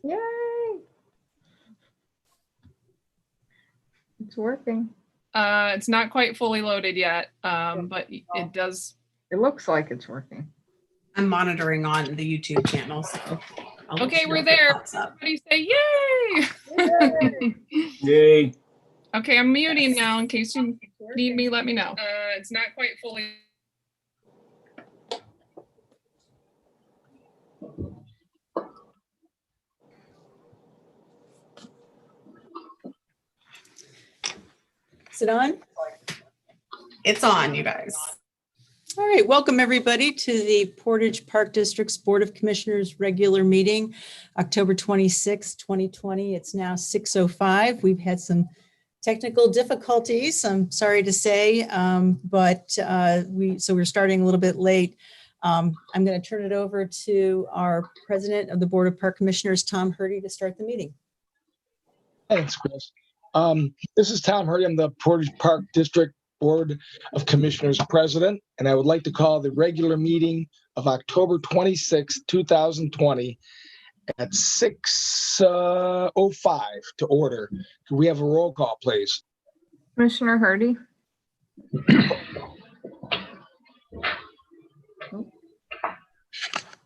Yay! It's working. It's not quite fully loaded yet, but it does. It looks like it's working. I'm monitoring on the YouTube channel. So Okay, we're there. Everybody say yay! Yay. Okay, I'm muting now in case you need me, let me know. It's not quite fully. Is it on? It's on, you guys. All right, welcome everybody to the Portage Park District's Board of Commissioners regular meeting, October 26, 2020. It's now 6:05. We've had some technical difficulties, I'm sorry to say, but we're starting a little bit late. I'm going to turn it over to our President of the Board of Park Commissioners, Tom Hurdy, to start the meeting. Thanks, Chris. This is Tom Hurdy. I'm the Portage Park District Board of Commissioners President, and I would like to call the regular meeting of October 26, 2020 at 6:05 to order. Can we have a roll call, please? Commissioner Hurdy.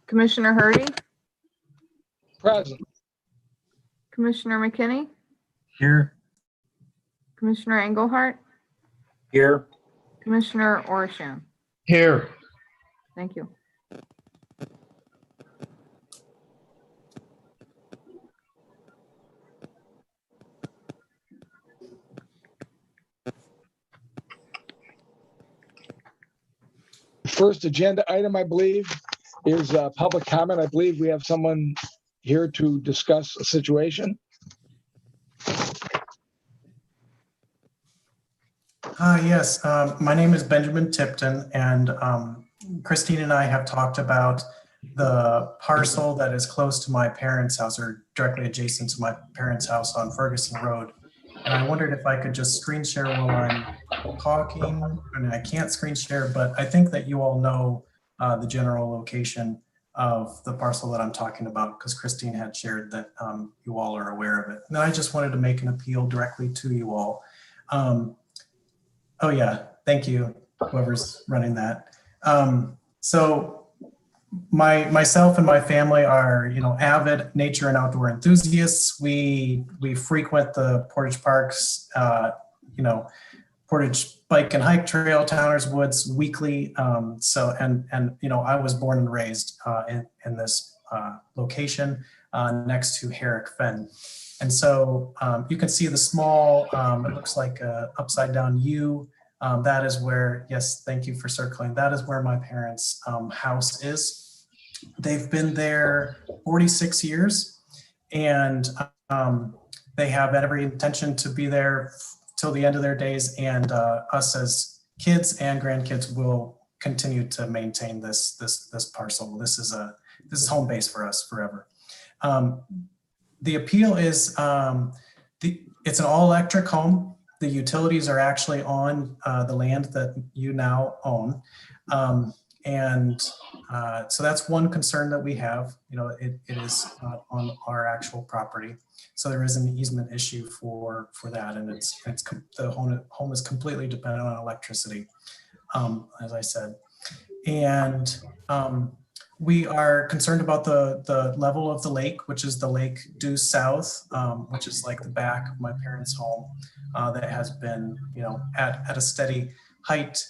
Commissioner Hurdy. Present. Commissioner McKinney. Here. Commissioner Engelhardt. Here. Commissioner Orisham. Here. Thank you. First agenda item, I believe, is public comment. I believe we have someone here to discuss a situation. Yes, my name is Benjamin Tipton, and Christine and I have talked about the parcel that is close to my parents' house, or directly adjacent to my parents' house on Ferguson Road. And I wondered if I could just screen share while I'm talking. I mean, I can't screen share, but I think that you all know the general location of the parcel that I'm talking about, because Christine had shared that you all are aware of it. And I just wanted to make an appeal directly to you all. Oh yeah, thank you, whoever's running that. So myself and my family are, avid nature and outdoor enthusiasts. We frequent the Portage Parks, Portage Bike and Hike Trail, Towner's Woods weekly. I was born and raised in this location next to Herrick Fen. And so you can see the small, it looks like a upside down U. That is where, yes, thank you for circling. That is where my parents' house is. They've been there 46 years, and they have every intention to be there till the end of their days. And us as kids and grandkids will continue to maintain this parcel. This is home base for us forever. The appeal is it's an all-electric home. The utilities are actually on the land that you now own. So that's one concern that we have. It is not on our actual property. So there is an easement issue for that. And the home is completely dependent on electricity, as I said. And we are concerned about the level of the lake, which is the lake due south, which is like the back of my parents' home, that has been, at a steady height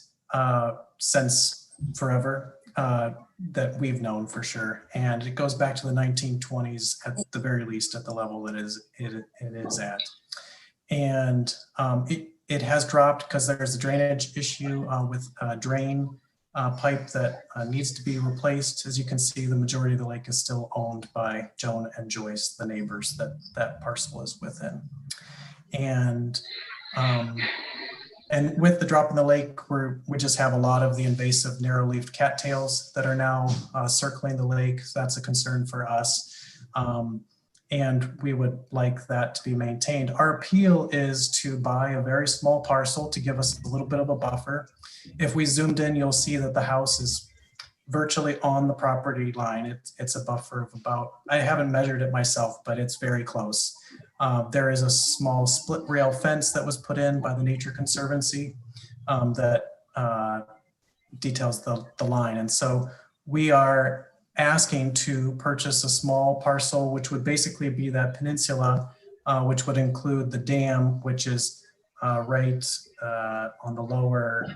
since forever, that we've known for sure. And it goes back to the 1920s at the very least, at the level it is at. And it has dropped because there's a drainage issue with a drain pipe that needs to be replaced. As you can see, the majority of the lake is still owned by Joan and Joyce, the neighbors that parcel is within. And with the drop in the lake, we just have a lot of the invasive narrow-leaved cattails that are now circling the lake. So that's a concern for us. And we would like that to be maintained. Our appeal is to buy a very small parcel to give us a little bit of a buffer. If we zoomed in, you'll see that the house is virtually on the property line. It's a buffer of about, I haven't measured it myself, but it's very close. There is a small split rail fence that was put in by the Nature Conservancy that details the line. And so we are asking to purchase a small parcel, which would basically be that peninsula, which would include the dam, which is right on the lower,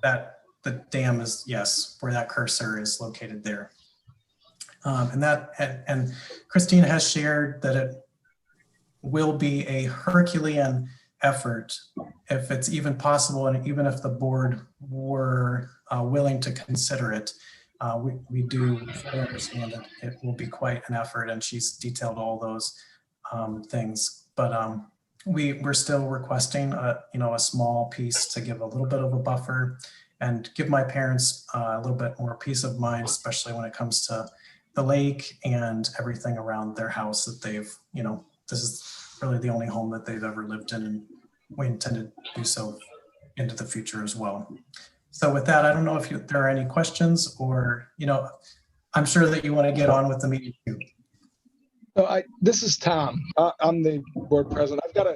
that the dam is, yes, where that cursor is located there. And Christine has shared that it will be a Herculean effort if it's even possible, and even if the board were willing to consider it. We do fully understand that it will be quite an effort, and she's detailed all those things. But we're still requesting a small piece to give a little bit of a buffer and give my parents a little bit more peace of mind, especially when it comes to the lake and everything around their house that they've, this is really the only home that they've ever lived in, and we intend to do so into the future as well. So with that, I don't know if there are any questions, or, I'm sure that you want to get on with the meeting too. So this is Tom. I'm the board president. I've got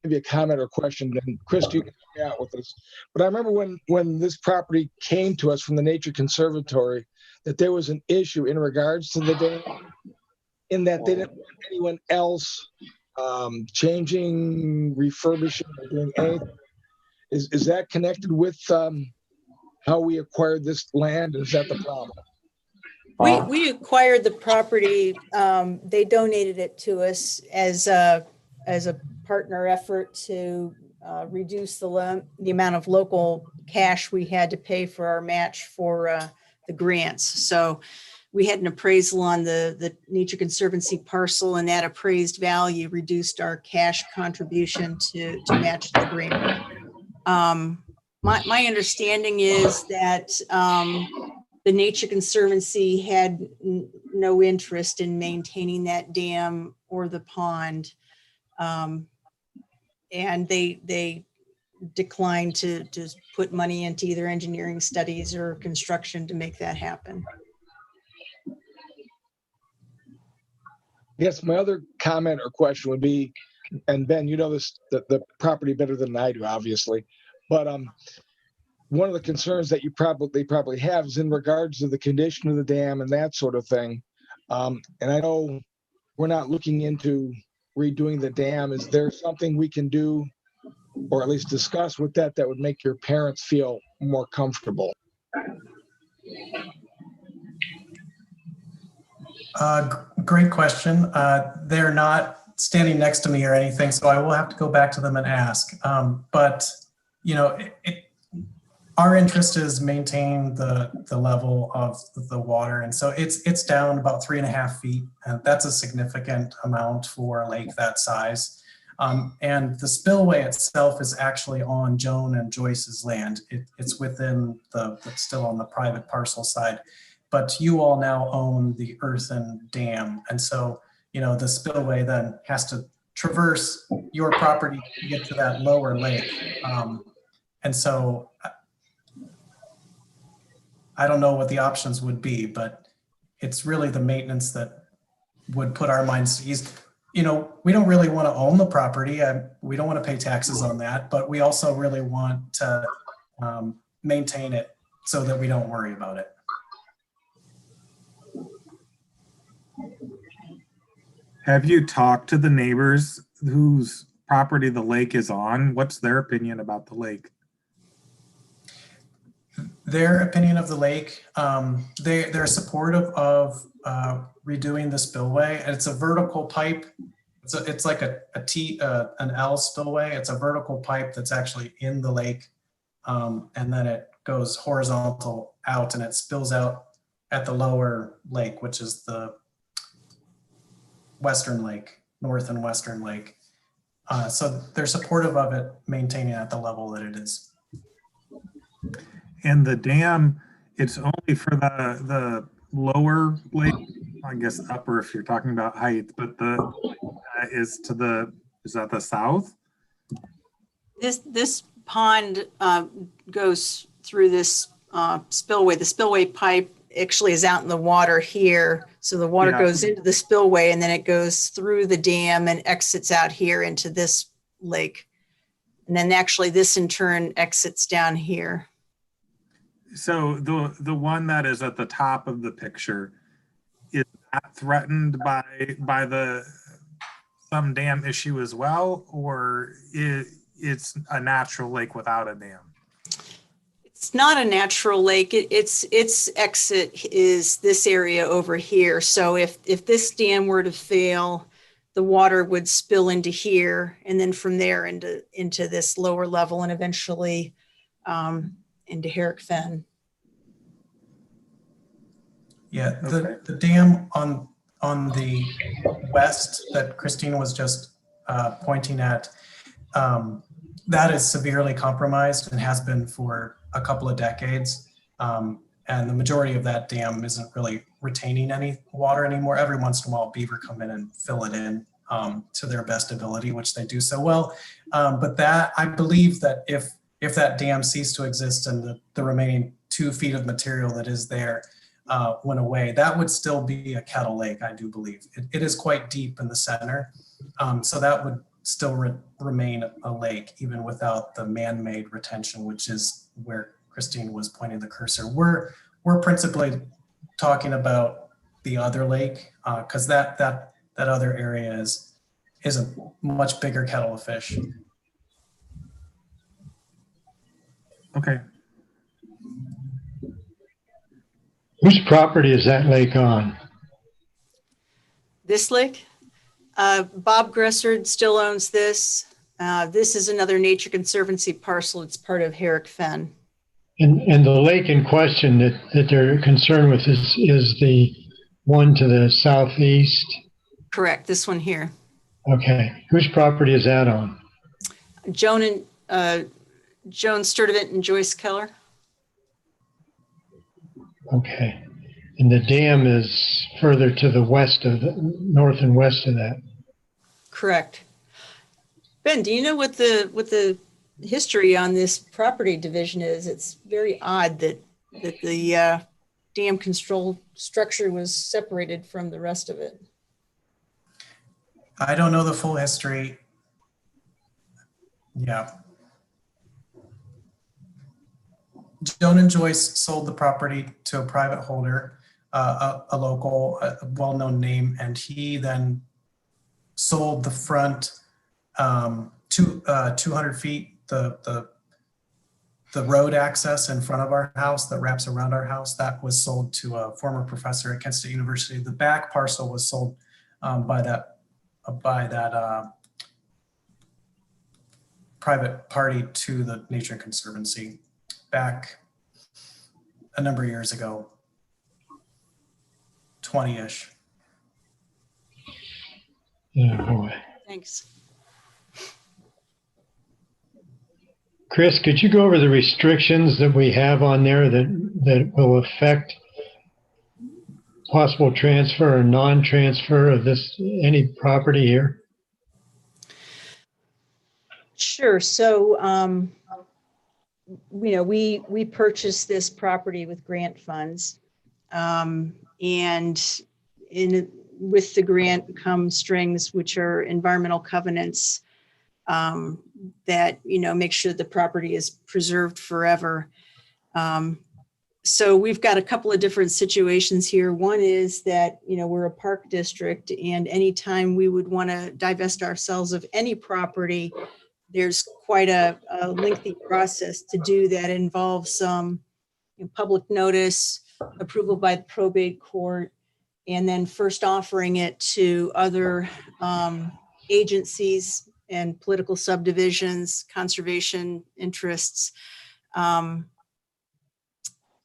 maybe a comment or question, then Chris, you can help me out with this. But I remember when this property came to us from the Nature Conservatory, that there was an issue in regards to the dam, in that they didn't want anyone else changing, refurbishing, or doing anything. Is that connected with how we acquired this land? Is that the problem? We acquired the property. They donated it to us as a partner effort to reduce the amount of local cash we had to pay for our match for the grants. So we had an appraisal on the Nature Conservancy parcel, and that appraised value reduced our cash contribution to match the grant. My understanding is that the Nature Conservancy had no interest in maintaining that dam or the pond. And they declined to put money into either engineering studies or construction to make that happen. Yes, my other comment or question would be, and Ben, you know this, the property better than I do, obviously, but one of the concerns that they probably have is in regards to the condition of the dam and that sort of thing. And I know we're not looking into redoing the dam. Is there something we can do, or at least discuss with that would make your parents feel more comfortable? Great question. They're not standing next to me or anything, so I will have to go back to them and ask. But our interest is maintain the level of the water, and so it's down about 3.5 feet, and that's a significant amount for a lake that size. And the spillway itself is actually on Joan and Joyce's land. It's within it's still on the private parcel side, but you all now own the earthen dam, and so the spillway then has to traverse your property to get to that lower lake, and so I don't know what the options would be, but it's really the maintenance that would put our minds at ease. We don't really want to own the property. We don't want to pay taxes on that, but we also really want to maintain it so that we don't worry about it. Have you talked to the neighbors whose property the lake is on? What's their opinion about the lake? Their opinion of the lake, they're supportive of redoing the spillway. And it's a vertical pipe. It's like an L spillway. It's a vertical pipe that's actually in the lake, and then it goes horizontal out, and it spills out at the lower lake, which is the Western Lake, North and Western Lake. So they're supportive of it maintaining at the level that it is. And the dam, it's only for the lower lake, I guess upper if you're talking about height, but is that the south? This pond goes through this spillway. The spillway pipe actually is out in the water here. So the water Yeah. goes into the spillway and then it goes through the dam and exits out here into this lake. And then actually this in turn exits down here. So the one that is at the top of the picture, is that threatened by the some dam issue as well, or it's a natural lake without a dam? It's not a natural lake. Its exit is this area over here. So if this dam were to fail, the water would spill into here and then from there into this lower level and eventually into Herrick Fen. Yeah, Okay. the dam on the west that Christine was just pointing at, that is severely compromised and has been for a couple of decades. And the majority of that dam isn't really retaining any water anymore. Every once in a while, beaver come in and fill it in to their best ability, which they do so well. But that, I believe that if that dam ceased to exist and the remaining 2 feet of material that is there went away, that would still be a kettle lake, I do believe. It is quite deep in the center. So that would still remain a lake even without the man-made retention, which is where Christine was pointing the cursor. We're principally talking about the other lake because that other area is a much bigger kettle of fish. Okay. Whose property is that lake on? This lake, Bob Gressard still owns this. This is another Nature Conservancy parcel. It's part of Herrick Fen. And the lake in question that they're concerned with is the one to the southeast? Correct, this one here. Okay. Whose property is that on? Joan Sturdivant and Joyce Keller. Okay. And the dam is further to the west of north and west of that. Correct. Ben, do you know what the history on this property division is? It's very odd that the dam control structure was separated from the rest of it. I don't know the full history. Yeah. Joan and Joyce sold the property to a private holder, a local, well-known name, and he then sold the front 200 feet, the road access in front of our house that wraps around our house. That was sold to a former professor at Kent State University. The back parcel was sold by that private party to the Nature Conservancy back a number of years ago, 20-ish. Oh boy. Thanks. Chris, could you go over the restrictions that we have on there that will affect possible transfer or non-transfer of any property here? Sure. So, we purchased this property with grant funds, and with the grant come strings, which are environmental covenants that make sure the property is preserved forever. So we've got a couple of different situations here. One is that we're a park district, and anytime we would want to divest ourselves of any property, there's quite a lengthy process to do that. It involves some public notice, approval by the probate court, and then first offering it to other agencies and political subdivisions, conservation interests. And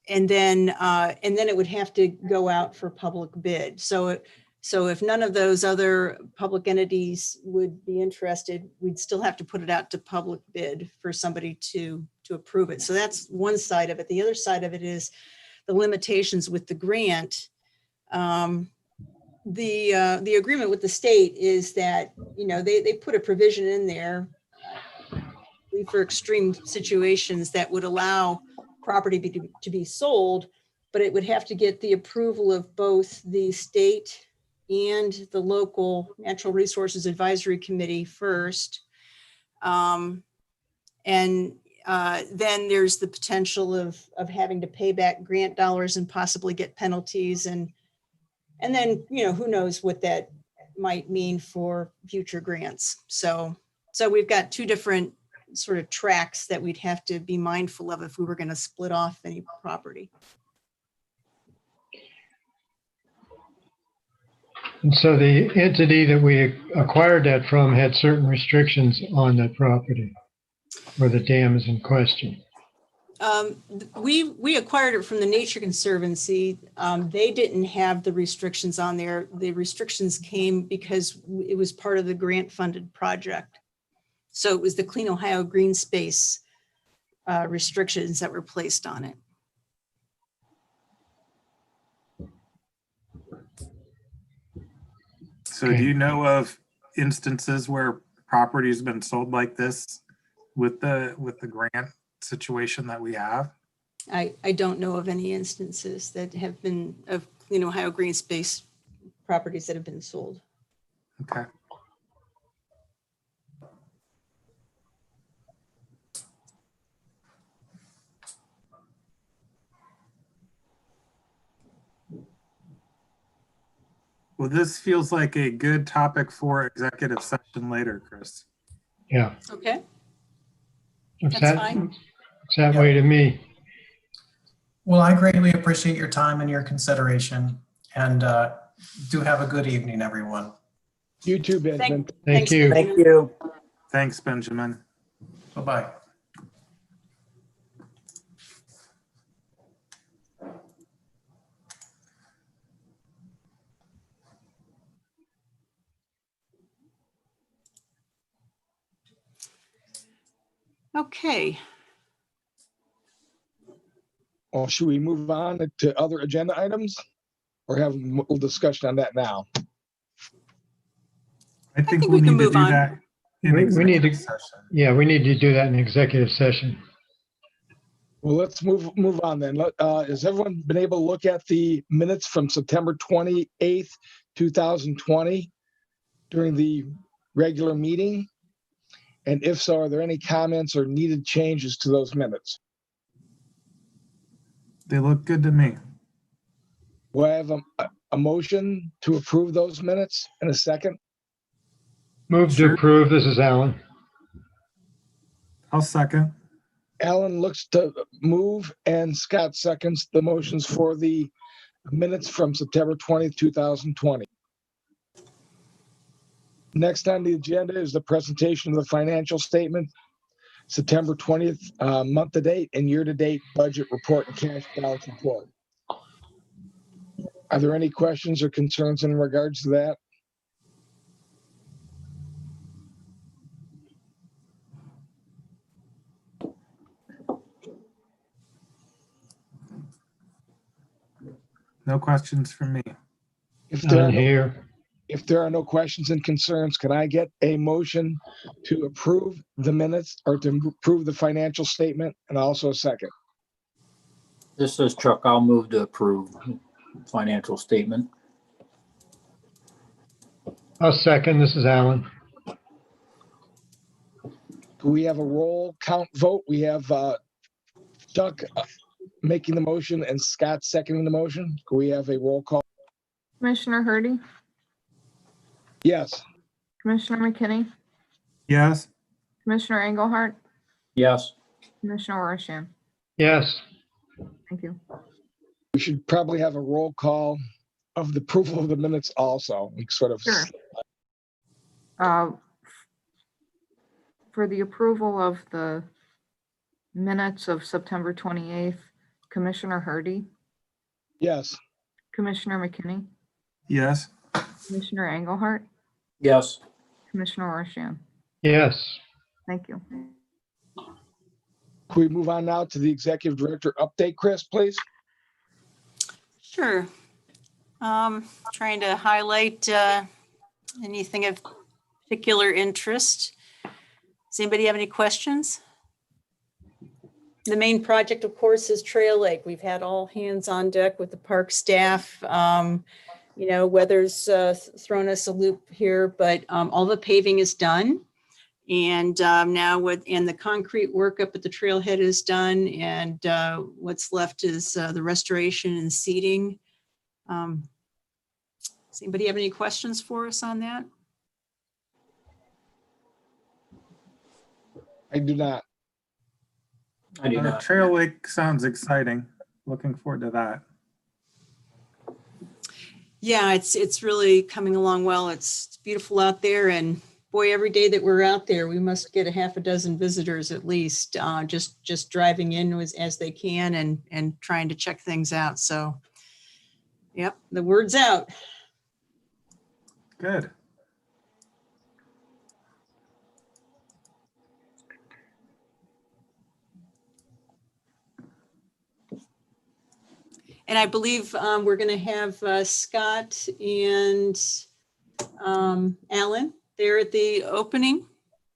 then it would have to go out for public bid. So if none of those other public entities would be interested, we'd still have to put it out to public bid for somebody to approve it. So that's one side of it. The other side of it is the limitations with the grant. The agreement with the state is that, they put a provision in there for extreme situations that would allow property to be sold, but it would have to get the approval of both the state and the local Natural Resources Advisory Committee first. And then there's the potential of having to pay back grant dollars and possibly get penalties. And then, who knows what that might mean for future grants. So we've got two different sort of tracks that we'd have to be mindful of if we were going to split off any property. And so the entity that we acquired that from had certain restrictions on that property where the dam is in question. We acquired it from the Nature Conservancy. They didn't have the restrictions on there. The restrictions came because it was part of the grant funded project. So it was the Clean Ohio Green Space restrictions that were placed on it. So do you know of instances where property's been sold like this with the grant situation that we have? I don't know of any instances that have been of Clean Ohio Green Space properties that have been sold. Okay. Well, this feels like a good topic for executive session later, Chris. Yeah. Okay, Looks that's fine. looks that way to me. Well, I greatly appreciate your time and your consideration, and do have a good evening, everyone. You too, Benjamin. Thank you. Benjamin. Thank you. Thanks, Benjamin. Bye-bye. Okay, Well, should we move on to other agenda items or have a discussion on that now? I think think we we can need to move do on. that in We need to- executive session. Yeah, we need to do that in executive session. Well, let's move on then. Has everyone been able to look at the minutes from September 28th, 2020 during the regular meeting? And if so, are there any comments or needed changes to those minutes? They look good to me. Do I have a motion to approve those minutes in a second? Move to Sure. approve. This is Alan. I'll second. Alan looks to move and Scott seconds the motions for the minutes from September 20th, 2020. Next on the agenda is the presentation of the financial statement, September 20th, month to date and year to date budget report and cash balance report. Are there any questions or concerns in regards to that? No questions from me. If there are None no here. If there are no questions and concerns, can I get a motion to approve the minutes or to approve the financial statement and also a second? This is Chuck. I'll move to approve financial statement. I'll second. This is Alan. Do we have a roll count vote? We have Chuck making the motion and Scott seconding the motion. Do we have a roll call? Commissioner Hardy, Yes. Commissioner McKinney, Yes, Commissioner Engelhardt, Yes. Commissioner Oroshan. Yes. Thank you. We should probably have a roll call of the approval of the minutes also. We sort of. Sure. For the approval of the minutes of September 28th, Commissioner Hardy, Yes. Commissioner McKinney, yes, Commissioner Engelhardt, Yes. Commissioner Oroshan. Yes. Thank you. Can we move on now to the executive director update, Chris, please? sure. Trying to highlight anything of particular interest. Does anybody have any questions? The main project, of course, is Trail Lake. We've had all hands on deck with the park staff. Weather's thrown us a loop here, but all the paving is done. And now the concrete work up at the trailhead is done. And what's left is the restoration and seeding. Does anybody have any questions for us on that? I do not. I do not. Trail Lake sounds exciting. Looking forward to that. Yeah, it's really coming along well. It's beautiful out there, and boy, every day that we're out there, we must get a half a dozen visitors at least, just driving in as they can and trying to check things out. So, yep, the word's out. Good. And I believe we're going to have Scott and Alan there at the opening.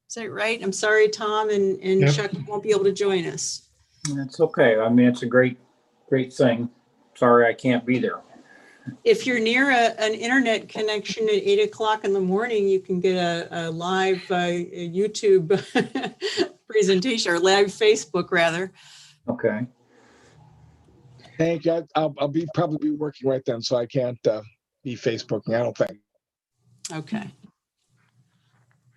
Is that right? I'm sorry, Tom and Yep. Chuck won't be able to join us. It's okay. I mean, it's a great thing. Sorry, I can't be there. If you're near an internet connection at 8 o'clock in the morning, you can get a live YouTube presentation, or live Facebook rather. Okay. Thank you. I'll probably be working right then, so I can't be Facebooking, I don't think. Okay.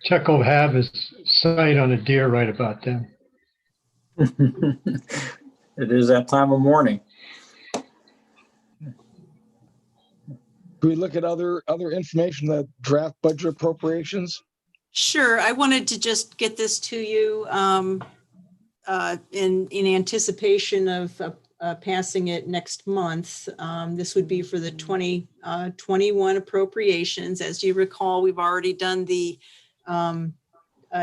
Chuck will have his sight on a deer right about then. It is that time of morning. Do we look at other information, the draft budget appropriations? Sure. I wanted to just get this to you in anticipation of passing it next month. This would be for the 2021 appropriations. As you recall, we've already done the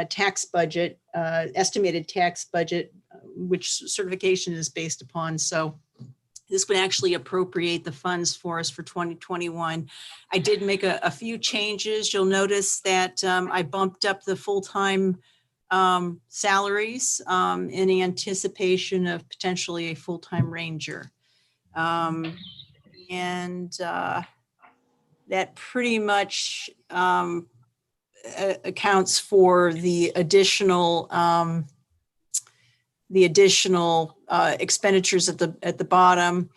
tax budget, estimated tax budget, which certification is based upon. So this would actually appropriate the funds for us for 2021. I did make a few changes. You'll notice that I bumped up the full-time salaries in anticipation of potentially a full-time ranger. That pretty much accounts for the additional expenditures at the bottom.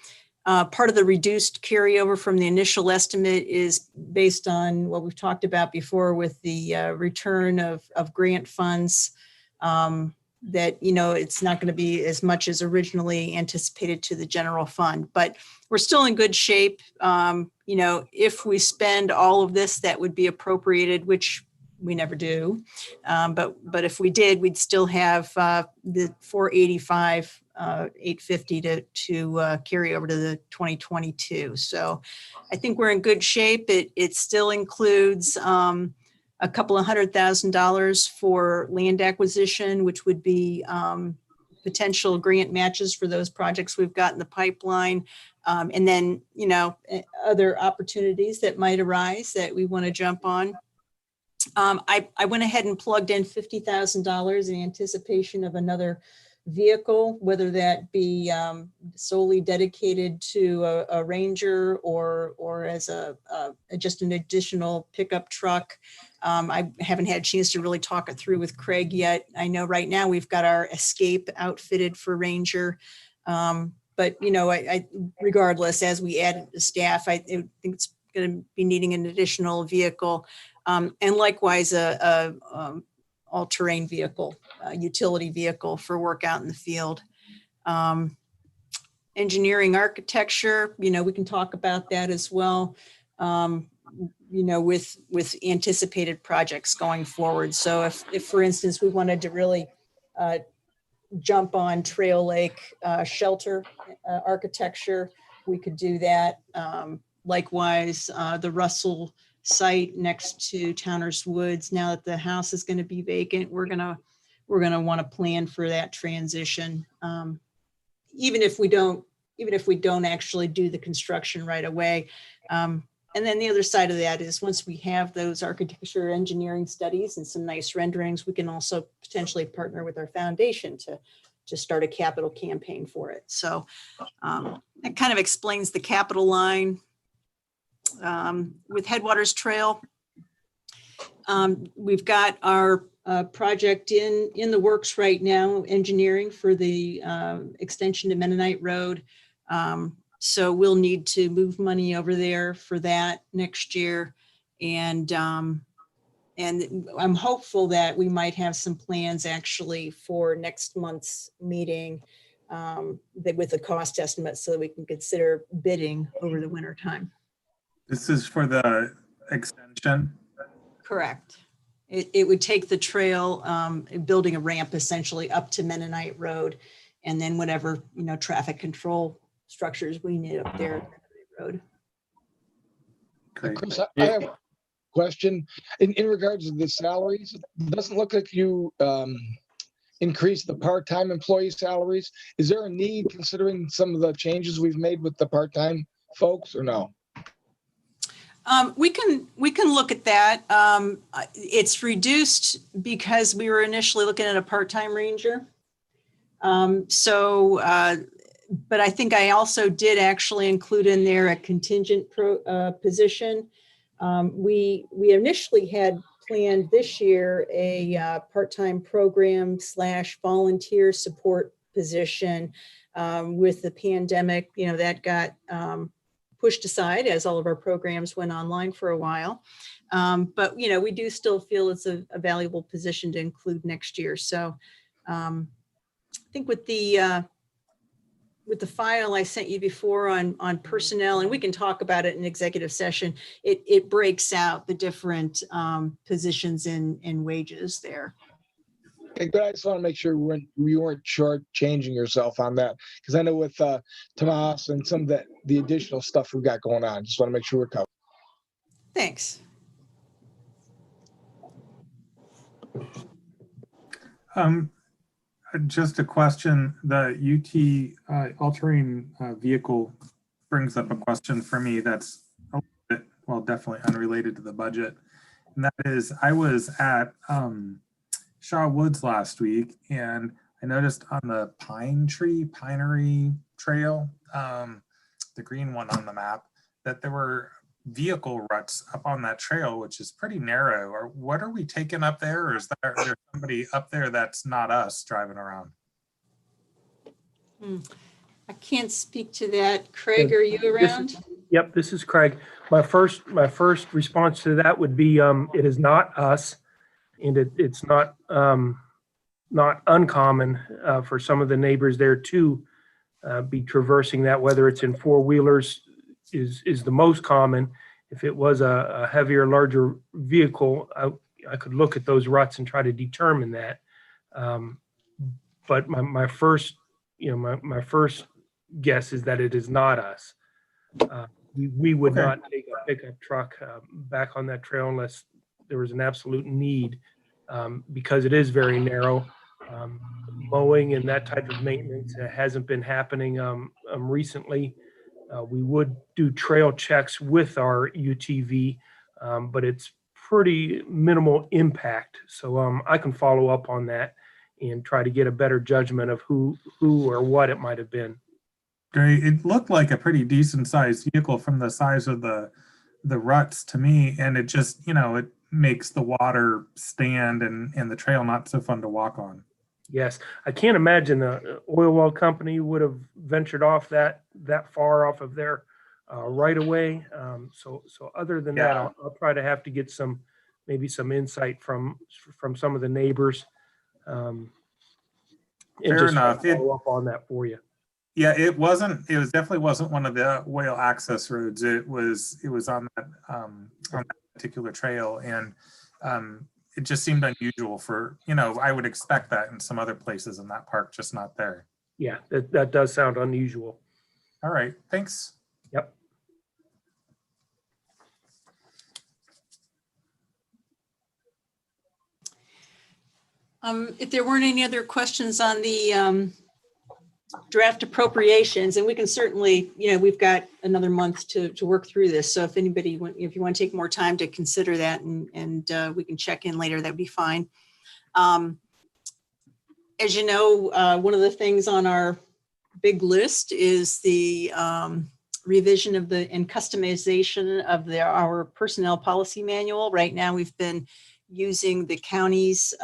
Part of the reduced carryover from the initial estimate is based on what we've talked about before with the return of grant funds, that, it's not going to be as much as originally anticipated to the general fund, but we're still in good shape. If we spend all of this, that would be appropriated, which we never do. But if we did, we'd still have the 485, 850 to carry over to the 2022. So I think we're in good shape. It still includes a couple of $100,000 for land acquisition, which would be potential grant matches for those projects we've got in the pipeline. And then, other opportunities that might arise that we want to jump on. I went ahead and plugged in $50,000 in anticipation of another vehicle, whether that be solely dedicated to a Ranger or as just an additional pickup truck. I haven't had a chance to really talk it through with Craig yet. I know right now we've got our Escape outfitted for Ranger. But, I regardless, as we add the staff, I think it's going to be needing an additional vehicle. And likewise, a all-terrain vehicle, utility vehicle for work out in the field. Engineering architecture, we can talk about that as well, with anticipated projects going forward. So if for instance, we wanted to really jump on Trail Lake shelter architecture, we could do that. Likewise, the Russell site next to Towner's Woods. Now that the house is going to be vacant, we're gonna want to plan for that transition. Even if we don't actually do the construction right away. And then the other side of that is once we have those architecture engineering studies and some nice renderings, we can also potentially partner with our foundation to to start a capital campaign for it. So that kind of explains the capital line. With Headwaters Trail, we've got our project in the works right now, engineering for the extension to Mennonite Road. So we'll need to move money over there for that next year. And I'm hopeful that we might have some plans actually for next month's meeting with a cost estimate so that we can consider bidding over the winter time. This is for the extension. Correct. It would take the trail, building a ramp essentially up to Mennonite Road, and then whatever, traffic control structures we need up there at Mennonite Road. Great. Chris, I have a question in regards to the salaries. It doesn't look like you increased the part-time employee salaries. Is there a need considering some of the changes we've made with the part-time folks, or no? We can look at that. It's reduced because we were initially looking at a part-time ranger. But I think I also did actually include in there a contingent position. We initially had planned this year a part-time program / volunteer support position. With the pandemic, that got pushed aside as all of our programs went online for a while. But, we do still feel it's a valuable position to include next year. So I think with the file I sent you before on personnel, and we can talk about it in executive session, it breaks out the different positions and wages there. Okay, good. I just want to make sure we weren't short-changing yourself on that, because I know with Tomas and some of the additional stuff we've got going on, just want to make sure we're covered. Thanks. Just a question. The UT all-terrain vehicle brings up a question for me that's a little bit, well, definitely unrelated to the budget. And that is, I was at Shaw Woods last week, and I noticed on the Pinery Trail, the green one on the map, that there were vehicle ruts up on that trail, which is pretty narrow. Or what are we taking up there? Or is there somebody up there that's not us driving around? I can't speak to that. Craig, are you around? Yep, this is Craig. My first response to that would be it is not us, and it's not uncommon for some of the neighbors there to be traversing that, whether it's in four-wheelers is the most common. If it was a heavier, larger vehicle, I could look at those ruts and try to determine that. But my first guess is that it is not us. We would not take a pickup truck back on that trail unless there was an absolute need, because it is very narrow. Mowing and that type of maintenance hasn't been happening recently. We would do trail checks with our UTV, but it's pretty minimal impact. So I can follow up on that and try to get a better judgment of who or what it might have been. Great. It looked like a pretty decent sized vehicle from the size of the ruts to me. And it just, it makes the water stand and the trail not so fun to walk on. Yes, I can't imagine the oil well company would have ventured off that far off of their right of way. So other than that, I'll try to have to get maybe some insight from some of the neighbors. Fair enough. Follow up on that for you. Yeah, it definitely wasn't one of the oil access roads. It was on that particular trail, and it just seemed unusual for, I would expect that in some other places in that park, just not there. Yeah, that does sound unusual. All right, thanks. Yep. If there weren't any other questions on the draft appropriations, and we can certainly, we've got another month to work through this. So if you want to take more time to consider that and we can check in later, that'd be fine. As you know, one of the things on our big list is the revision of and customization of our personnel policy manual. Right now, we've been using the county's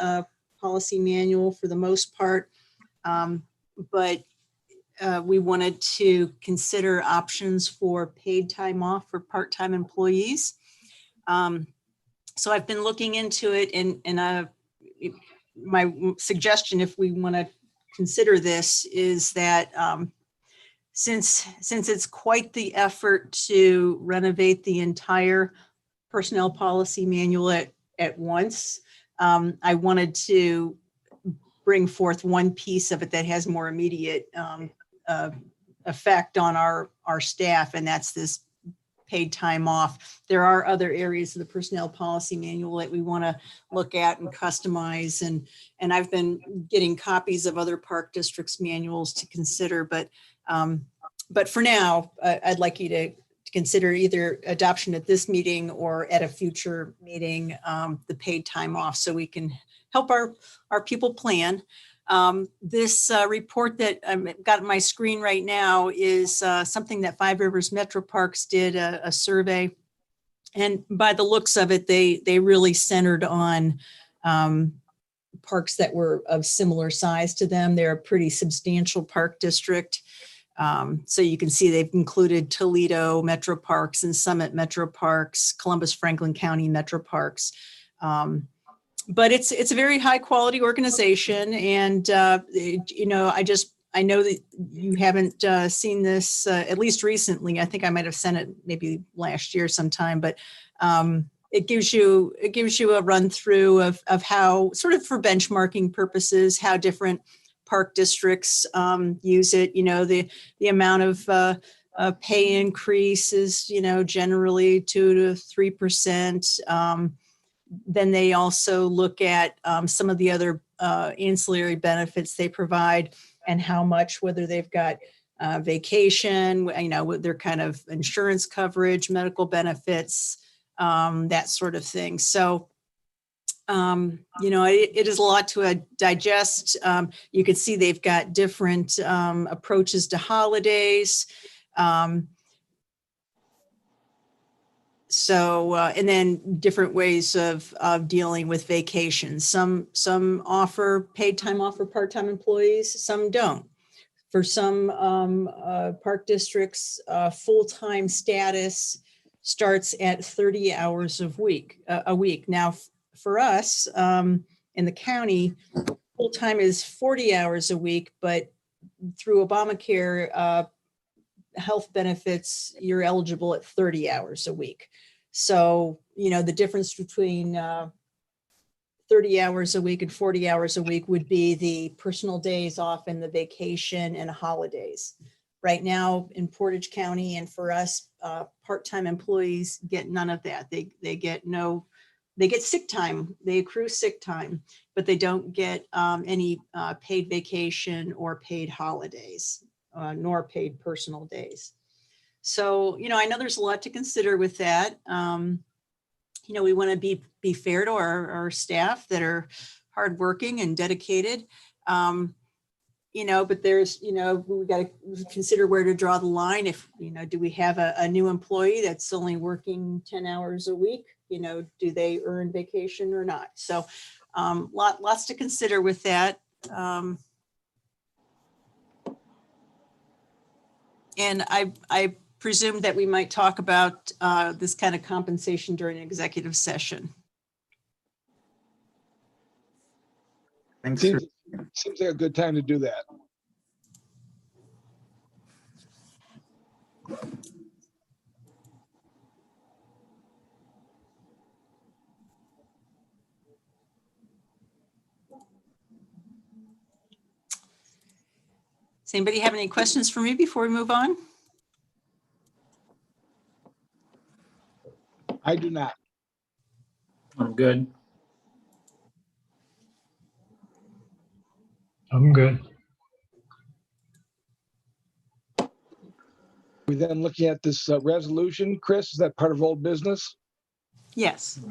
policy manual for the most part, but we wanted to consider options for paid time off for part-time employees. So I've been looking into it, and my suggestion, if we want to consider this, is that since it's quite the effort to renovate the entire personnel policy manual at once, I wanted to bring forth one piece of it that has more immediate effect on our staff, and that's this paid time off. There are other areas of the personnel policy manual that we want to look at and customize, and I've been getting copies of other park districts manuals to consider, but for now, I'd like you to consider either adoption at this meeting or at a future meeting, the paid time off, so we can help our people plan. This report that I've got on my screen right now is something that Five Rivers Metro Parks did a survey. And by the looks of it, they really centered on parks that were of similar size to them. They're a pretty substantial park district. So you can see they've included Toledo Metro Parks and Summit Metro Parks, Columbus Franklin County Metro Parks. But it's a very high quality organization, and you know, I know that you haven't seen this at least recently. I think I might have sent it maybe last year sometime, but it gives you a run through of how, sort of for benchmarking purposes, how different park districts use it. You know, the amount of pay increase is, you know, generally 2 to 3%. Then they also look at some of the other ancillary benefits they provide and how much, whether they've got vacation, you know, their kind of insurance coverage, medical benefits, that sort of thing. So, you know, it is a lot to digest. You can see they've got different approaches to holidays. So, and then different ways of dealing with vacations. Some offer paid time off for part-time employees, some don't. For some park districts, full-time status starts at 30 hours a week. Now, for us in the county, full-time is 40 hours a week, but through Obamacare health benefits, you're eligible at 30 hours a week. So, you know, the difference between 30 hours a week and 40 hours a week would be the personal days off and the vacation and holidays. Right now in Portage County, and for us, part-time employees get none of that. They get sick time, they accrue sick time, but they don't get any paid vacation or paid holidays, nor paid personal days. So, you know, I know there's a lot to consider with that. You know, we want to be fair to our staff that are hardworking and dedicated. You know, but there's, you know, we got to consider where to draw the line. If, you know, do we have a new employee that's only working 10 hours a week? You know, do they earn vacation or not? So lots to consider with that. And I presume that we might talk about this kind of compensation during an executive session. Thanks. Seems like a good time to do that. Does anybody have any questions for me before we move on? I do not. I'm good. I'm good. We then looking at this resolution, Chris, is that part of old business? Yes.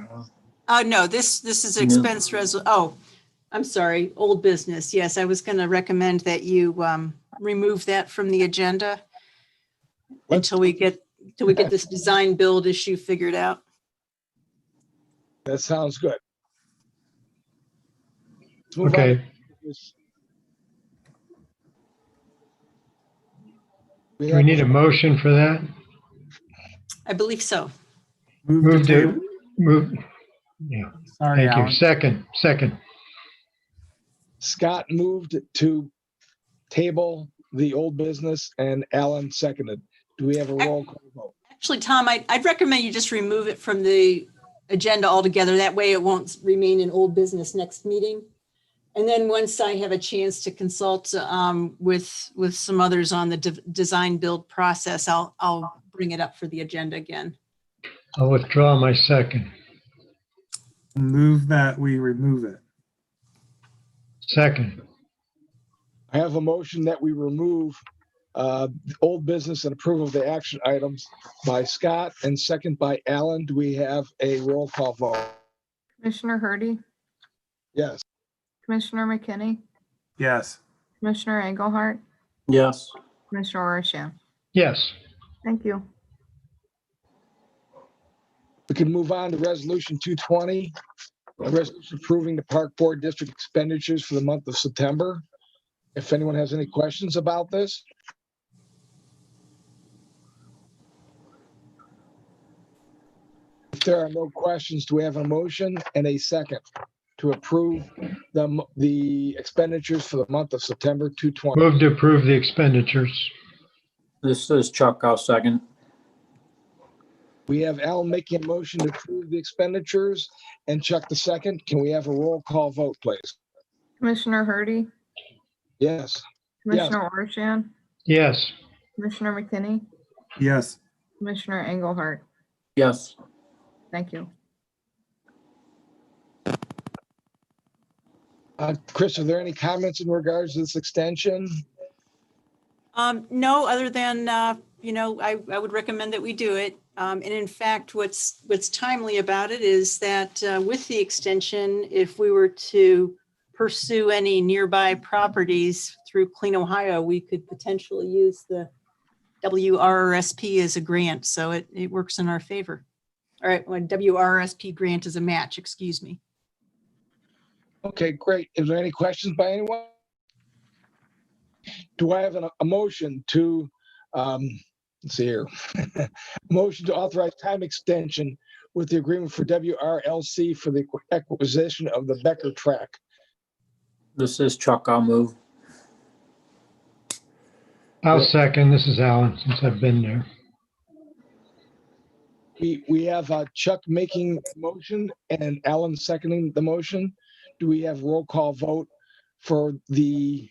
No, this is expense I'm sorry, old business. Yes, I was going to recommend that you remove that from the agenda Let's- until we get this design build issue figured out. That sounds good. Let's move on Okay, to this. do we need a motion for that? I believe so. Move to, move, yeah, Sorry, thank you. Alan. Second. Scott moved to table the old business and Alan seconded. Do we have a roll call vote? Actually, Tom, I'd recommend you just remove it from the agenda altogether. That way it won't remain in old business next meeting. And then once I have a chance to consult with some others on the design build process, I'll bring it up for the agenda again. I'll withdraw my second. Move that we remove it. Second, I have a motion that we remove old business and approval of the action items by Scott and second by Alan. Do we have a roll call vote? Commissioner Hardy, Yes. Commissioner McKinney, Yes. Commissioner Engelhardt, Yes. Commissioner Orisham. yes. Thank you. We can move on to resolution 220, a resolution approving the park board district expenditures for the month of September. If anyone has any questions about this. If there are no questions, do we have a motion and a second to approve the expenditures for the month of September 2020? Move to approve the expenditures. This is Chuck. I'll second. We have Alan making a motion to approve the expenditures and Chuck the second. Can we have a roll call vote, please? Commissioner Hardy, Yes. Commissioner Orisham, Yes. Commissioner McKinney, Yes. Commissioner Engelhardt. Yes. Thank you. Chris, are there any comments in regards to this extension? No, other than, I would recommend that we do it. And in fact, what's timely about it is that with the extension, if we were to pursue any nearby properties through Clean Ohio, we could potentially use the WRSP as a grant. So it works in our favor. All right, when WRSP grant is a match, excuse me. Okay, great. Is there any questions by anyone? Do I have a motion to, let's see here, motion to authorize time extension with the agreement for WRLC for the acquisition of the Becker track? This is Chuck. I'll move. I'll second. This is Alan, since I've been there. We have Chuck making the motion and Alan seconding the motion. Do we have roll call vote for the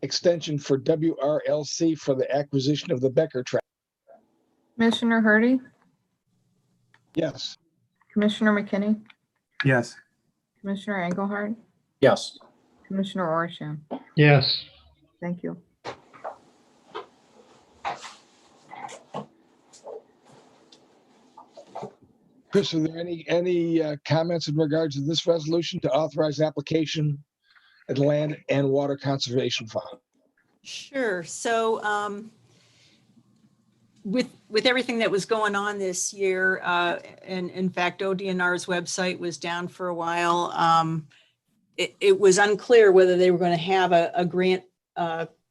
extension for WRLC for the acquisition of the Becker track? Commissioner Hardy, Yes. Commissioner McKinney, Yes. Commissioner Engelhardt, Yes. Commissioner Orisham. Yes. Thank you. Chris, are there any comments in regards to this resolution to authorize application at Land and Water Conservation Fund? Sure. So with everything that was going on this year, and in fact, ODNR's website was down for a while. It was unclear whether they were going to have a grant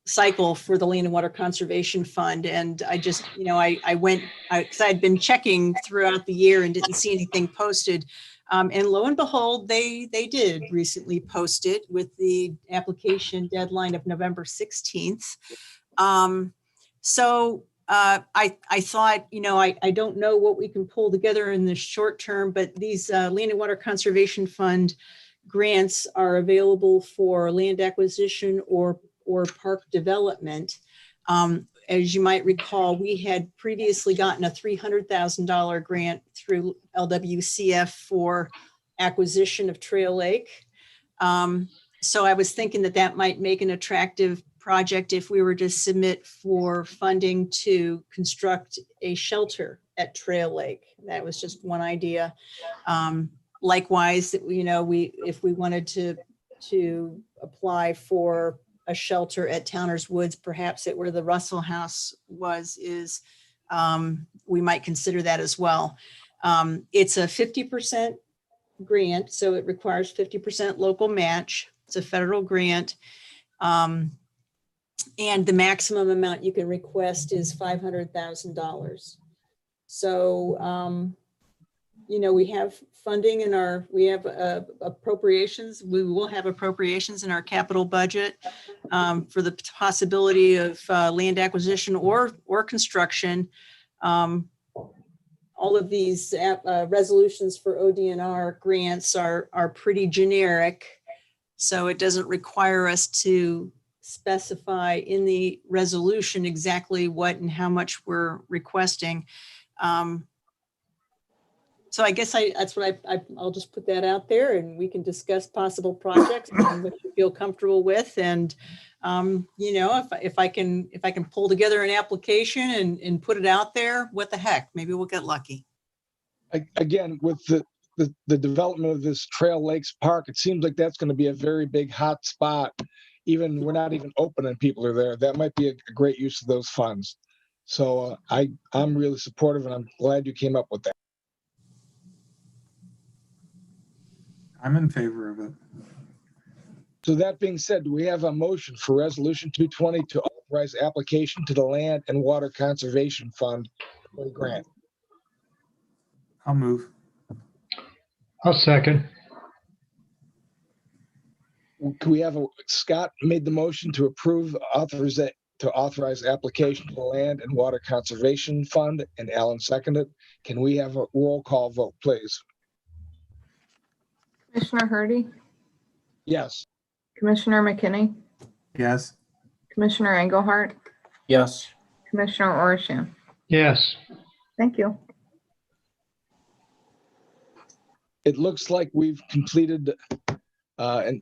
cycle for the Land and Water Conservation Fund. And I just, I went, because I'd been checking throughout the year and didn't see anything posted. And lo and behold, they did recently post it with the application deadline of November 16th. So I thought, I don't know what we can pull together in the short term, but these Land and Water Conservation Fund grants are available for land acquisition or park development. As you might recall, we had previously gotten a $300,000 grant through LWCF for acquisition of Trail Lake. So I was thinking that might make an attractive project if we were to submit for funding to construct a shelter at Trail Lake. That was just one idea. Likewise, if we wanted to to apply for a shelter at Towner's Woods, perhaps at where the Russell House was, is we might consider that as well. It's a 50% grant, so it requires 50% local match. It's a federal grant. And the maximum amount you can request is $500,000. So, you know, we have funding in our, we have appropriations. We will have appropriations in our capital budget for the possibility of land acquisition or construction. All of these resolutions for ODNR grants are pretty generic. So it doesn't require us to specify in the resolution exactly what and how much we're requesting. So I guess that's what I'll just put that out there, and we can discuss possible projects and what you feel comfortable with. And you know, if I can pull together an application and put it out there, what the heck, maybe we'll get lucky. Again, with the development of this Trail Lakes Park, it seems like that's going to be a very big hot spot. Even we're not even open and people are there. That might be a great use of those funds. So I'm really supportive, and I'm glad you came up with that. I'm in favor of it. So that being said, do we have a motion for Resolution 220 to authorize application to the Land and Water Conservation Fund for the grant? I'll move. I'll second. Can we have Scott made the motion to approve authorize application to the Land and Water Conservation Fund, and Alan seconded. Can we have a roll call vote, please? Commissioner Hardy, Yes. Commissioner McKinney, Yes. Commissioner Engelhardt, Yes. Commissioner Orisham. Yes. Thank you. It looks like we've completed and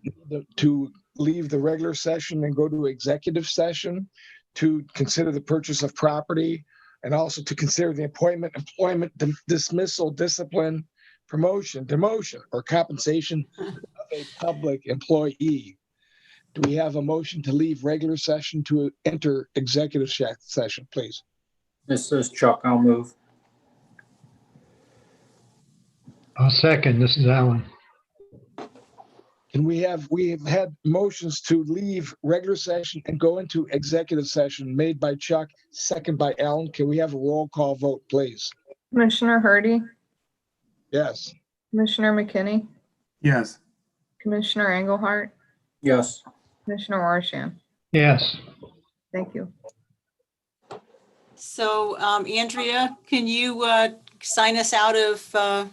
to leave the regular session and go to executive session to consider the purchase of property, and also to consider the appointment, employment, dismissal, discipline, promotion, demotion, or compensation of a public employee. Do we have a motion to leave regular session to enter executive session, please? This is Chuck. I'll move. I'll second. This is Alan. And we have had motions to leave regular session and go into executive session made by Chuck, second by Alan. Can we have a roll call vote, please? Commissioner Hardy, Yes. Commissioner McKinney, Yes. Commissioner Engelhardt, Yes. Commissioner Orisham. Yes. Thank you. So Andrea, can you sign us out of